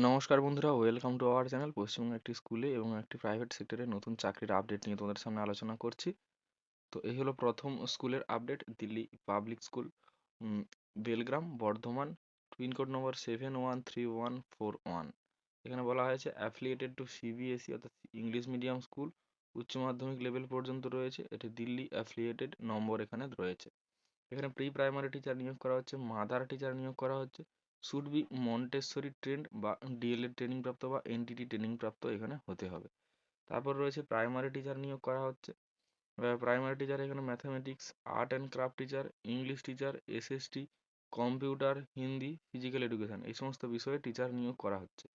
নমস্কার বন্ধুরা, welcome to our channel. Paschimbanga একটি স্কুলে এবং একটি প্রাইভেট সেক্টরে নতুন চাকরির আপডেট নিয়ে তোমাদের সামনে আলোচনা করছি। তো এই হলো প্রথম স্কুলের update, Delhi Public School, Belgram, Bardhaman, pincode number 713141। এখানে বলা হয়েছে অ্যাফিলিয়েটেড টু সিবিএসই অর্থাৎ ইংলিশ মিডিয়াম স্কুল, উচ্চ মাধ্যমিক লেভেল পর্যন্ত রয়েছে। এটি দিল্লি অ্যাফিলিয়েটেড নম্বর এখানে রয়েছে। এখানে প্রি প্রাইমারি টিচার নিয়োগ করা হচ্ছে, মাদার টিচার নিয়োগ করা হচ্ছে। শুড বি মন্টেসরি ট্রেন্ড বা ডিএলএড ট্রেনিং প্রাপ্ত বা এনটিটি ট্রেনিং প্রাপ্ত এখানে হতে হবে। তারপর রয়েছে প্রাইমারি টিচার নিয়োগ করা হচ্ছে। প্রাইমারি টিচার এখানে mathematics, art and craft teacher, English teacher, SST, computer, Hindi, physical education এই সমস্ত বিষয়ে টিচার নিয়োগ করা হচ্ছে।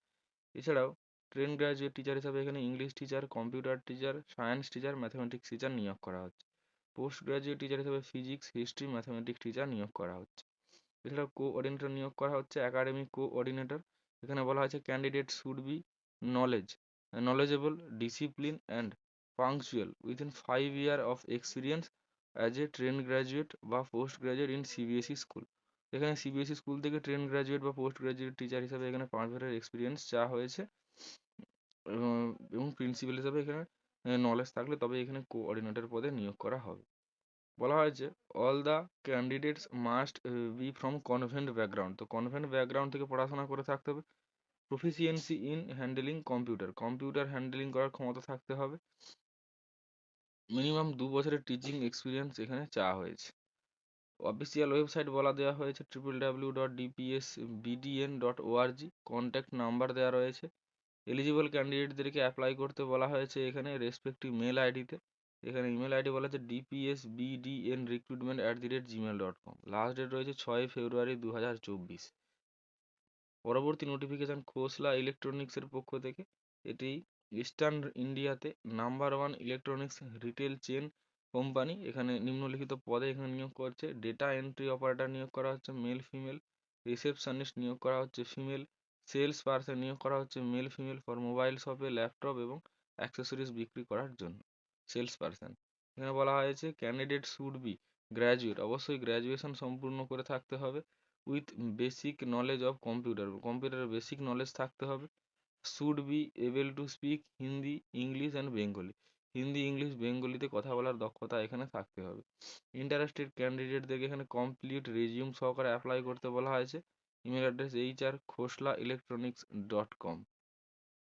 এছাড়াও ট্রেন গ্রাজুয়েট টিচার হিসাবে এখানে English teacher, computer teacher, science teacher, mathematics teacher নিয়োগ করা হচ্ছে। পোস্ট গ্রাজুয়েট টিচার হিসেবে ফিজিক্স, হিস্ট্রি, ম্যাথামেটিক্স টিচার নিয়োগ করা হচ্ছে। এছাড়াও কোঅর্ডিনেটর নিয়োগ করা হচ্ছে, একাডেমিক কোঅর্ডিনেটর। এখানে বলা হয়েছে candidate should be knowledge knowledgeable, discipline and punctual within 5 years of experience as a train graduate বা post graduate in CBSE school. এখানে সিবিএসই স্কুল থেকে ট্রেন গ্র্যাজুয়েট বা পোস্ট গ্র্যাজুয়েট টিচার হিসাবে এখানে 5 বছরের এক্সপিরিয়েন্স চাওয়া হয়েছে। এবং প্রিন্সিপাল হিসাবে এখানে নলেজ থাকলে তবে এখানে কোঅর্ডিনেটর পদে নিয়োগ করা হবে। বলা হয়েছে all the candidates must be from convent background. তো কনভেন্ট ব্যাকগ্রাউন্ড থেকে পড়াশোনা করে থাকতে হবে। Proficiency in handling computer, computer handling করার ক্ষমতা থাকতে হবে। মিনিমাম 2 বছরের টিচিং এক্সপিরিয়েন্স এখানে চাওয়া হয়েছে। অফিসিয়াল ওয়েবসাইট বলা দেওয়া হয়েছে www.dpsbdn.org। কন্ট্যাক্ট নাম্বার দেওয়া রয়েছে। এলিজিবল ক্যান্ডিডেটদেরকে অ্যাপ্লাই করতে বলা হয়েছে এখানে রেসপেক্টিভ মেল আইডিতে। এখানে ইমেল আইডি বলা হচ্ছে dpsbdnrecruitment@gmail.com। লাস্ট ডেট রয়েছে 6 ফেব্রুয়ারি 2024। পরবর্তী নোটিফিকেশন খোসলা ইলেকট্রনিক্সের পক্ষ থেকে। এটি ইস্টার্ন ইন্ডিয়াতে number 1 electronics retail chain company. এখানে নিম্নলিখিত পদে এখানে নিয়োগ করছে। ডেটা এন্ট্রি অপারেটর নিয়োগ করা হচ্ছে মেল ফিমেল। রিসেপশনিস্ট নিয়োগ করা হচ্ছে ফিমেল। সেলস পার্সন নিয়োগ করা হচ্ছে মেল ফিমেল ফর মোবাইল শপে ল্যাপটপ এবং অ্যাক্সেসরিজ বিক্রি করার জন্য। সেলস পার্সন এখানে বলা হয়েছে ক্যান্ডিডেট শুড বি গ্র্যাজুয়েট, অবশ্যই গ্র্যাজুয়েশন সম্পূর্ণ করে থাকতে হবে। With basic knowledge of computer, কম্পিউটারের বেসিক নলেজ থাকতে হবে। Should be able to speak Hindi, English and Bengali, Hindi, English, বেঙ্গলিতে কথা বলার দক্ষতা এখানে থাকতে হবে। ইন্টারেস্টেড ক্যান্ডিডেটদেরকে এখানে কমপ্লিট রেজিউম সহকারে অ্যাপ্লাই করতে বলা হয়েছে। Email address HR khosla electronics.com।